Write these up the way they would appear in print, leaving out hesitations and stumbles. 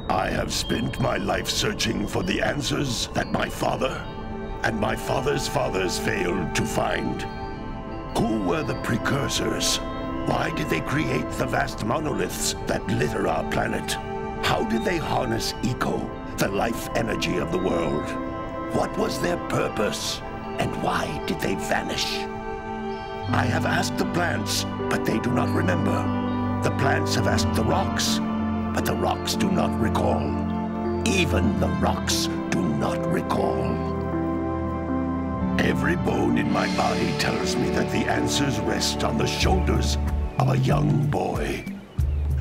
I have spent my life searching for the answers that my father and my father's fathers failed to find. Who were the precursors? Why did they create the vast monoliths that litter our planet? How did they harness eco, the life energy of the world? What was their purpose? And why did they vanish? I have asked the plants, but they do not remember. The plants have asked the rocks, but the rocks do not recall. Even the rocks do not recall. Every bone in my body tells me that the answers rest on the shoulders of a young boy.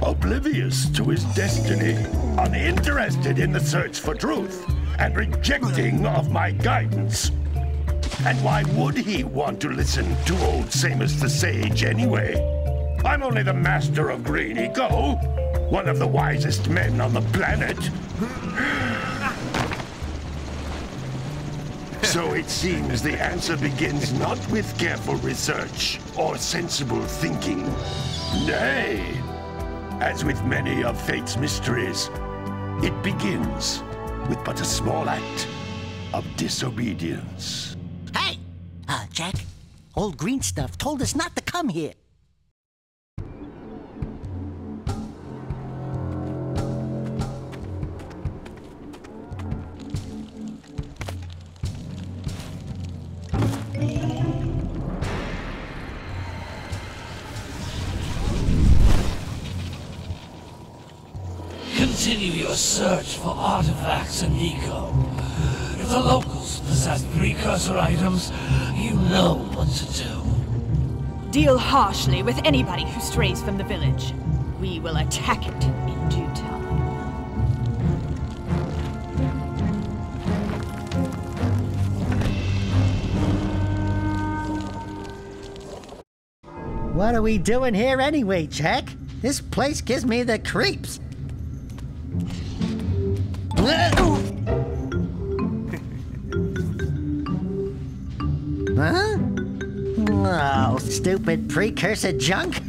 Oblivious to his destiny, uninterested in the search for truth, and rejecting of my guidance. And why would he want to listen to old Samus the Sage anyway? I'm only the master of green eco, one of the wisest men on the planet. So it seems the answer begins not with careful research or sensible thinking. Nay, as with many of fate's mysteries, it begins with but a small act of disobedience. Hey! Jak, old green stuff told us not to come here. Continue your search for artifacts and eco. If the locals possess precursor items, you know what to do. Deal harshly with anybody who strays from the village. We will attack it in due time. What are we doing here anyway, Jak? This place gives me the creeps. Huh? Oh, stupid precursor junk.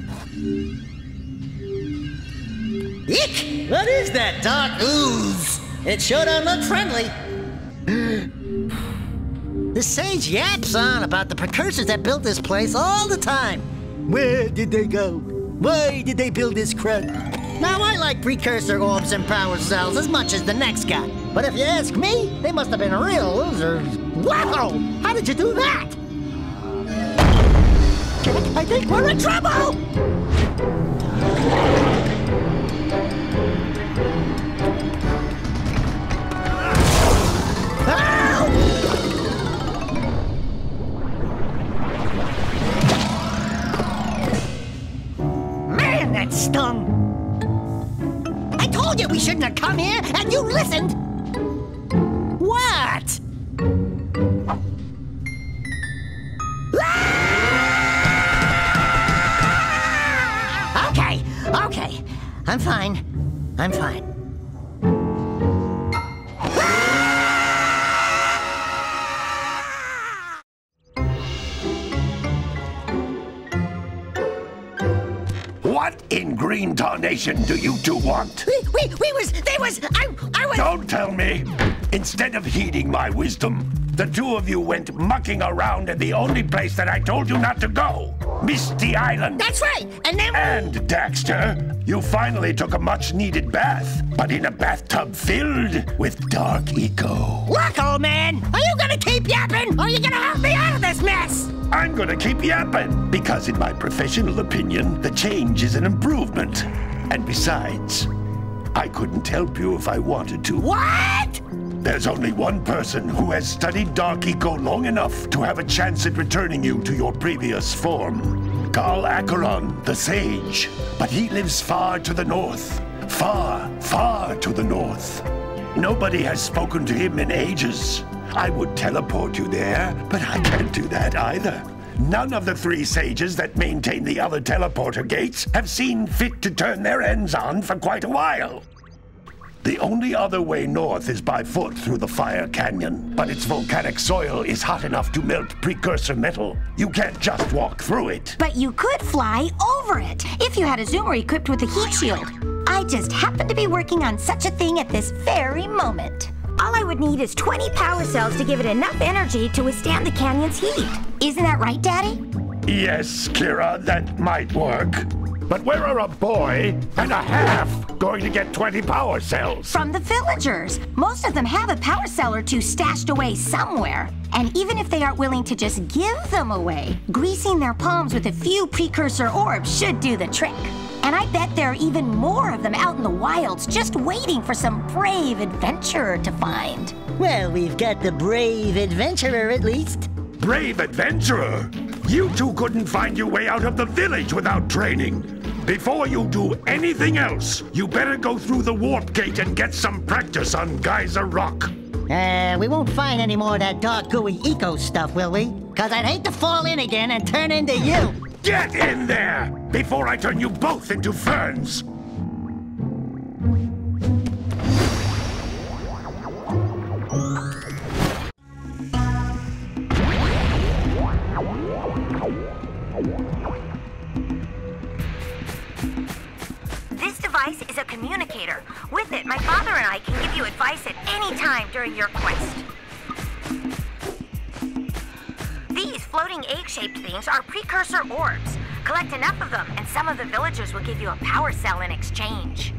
Eek! What is that dark ooze? It sure don't look friendly. The sage yaps on about the precursors that built this place all the time. Where did they go? Why did they build this crud? Now, I like precursor orbs and power cells as much as the next guy. But if you ask me, they must have been real losers. Wow! How did you do that? Jak, I think we're in trouble! Man, that stung! I told you we shouldn't have come here, and you listened! What? Okay. I'm fine. I'm fine. What in green tarnation do you two want? I was... Don't tell me! Instead of heeding my wisdom, the two of you went mucking around in the only place that I told you not to go. Misty Island. That's right, and then... And, Daxter, you finally took a much-needed bath, but in a bathtub filled with dark eco. Look, old man, are you gonna keep yapping, or are you gonna help me out of this mess? I'm gonna keep yapping, because in my professional opinion, the change is an improvement. And besides, I couldn't help you if I wanted to. What? There's only one person who has studied dark eco long enough to have a chance at returning you to your previous form. Carl Acheron, the Sage. But he lives far to the north. Far, far to the north. Nobody has spoken to him in ages. I would teleport you there, but I can't do that either. None of the three sages that maintain the other teleporter gates have seen fit to turn their ends on for quite a while. The only other way north is by foot through the Fire Canyon, but its volcanic soil is hot enough to melt precursor metal. You can't just walk through it. But you could fly over it, if you had a zoomer equipped with a heat shield. I'd just happen to be working on such a thing at this very moment. All I would need is 20 power cells to give it enough energy to withstand the canyon's heat. Isn't that right, Daddy? Yes, Kira, that might work. But where are a boy and a half going to get 20 power cells? From the villagers. Most of them have a power cell or two stashed away somewhere. And even if they aren't willing to just give them away, greasing their palms with a few precursor orbs should do the trick. And I bet there are even more of them out in the wilds just waiting for some brave adventurer to find. Well, we've got the brave adventurer at least. Brave adventurer? You two couldn't find your way out of the village without training. Before you do anything else, you better go through the warp gate and get some practice on Geyser Rock. We won't find any more of that dark gooey eco stuff, will we? 'Cause I'd hate to fall in again and turn into you. Get in there before I turn you both into ferns. This device is a communicator. With it, my father and I can give you advice at any time during your quest. These floating egg-shaped things are precursor orbs. Collect enough of them, and some of the villagers will give you a power cell in exchange.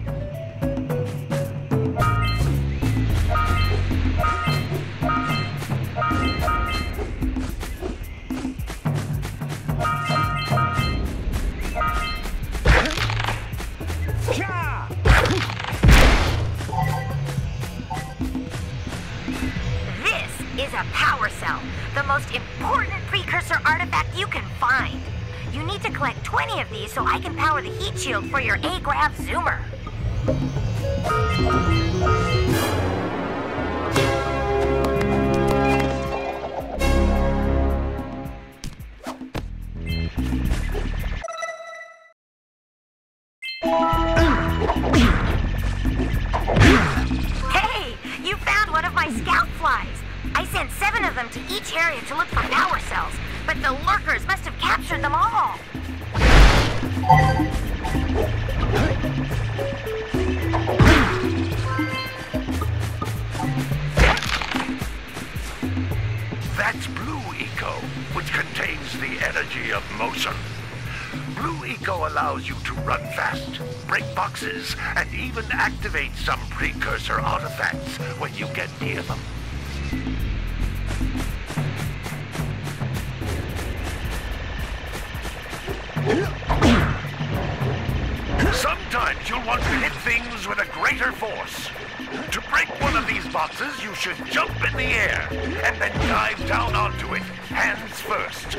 Is a power cell, the most important precursor artifact you can find. You need to collect 20 of these so I can power the heat shield for your A-Grav zoomer. Hey, you found one of my scout flies. I sent 7 of them to each area to look for power cells, but the lurkers must have captured them all. That's Blue Eco, which contains the energy of motion. Blue Eco allows you to run fast, break boxes, and even activate some precursor artifacts when you get near them. Sometimes you'll want to hit things with a greater force. To break one of these boxes, you should jump in the air and then dive down onto it, hands first.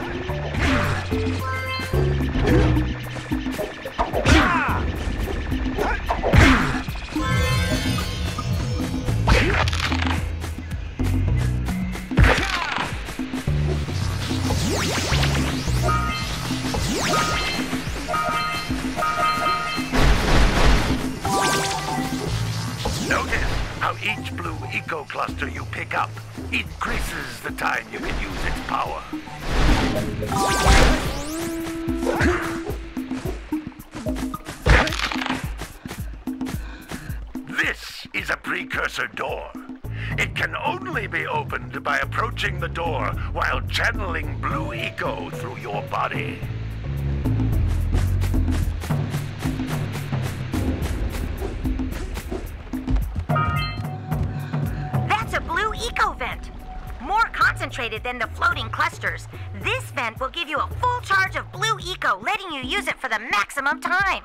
Notice how each Blue Eco cluster you pick up increases the time you can use its power. This is a precursor door. It can only be opened by approaching the door while channeling Blue Eco through your body. That's a Blue Eco vent. More concentrated than the floating clusters. This vent will give you a full charge of Blue Eco, letting you use it for the maximum time.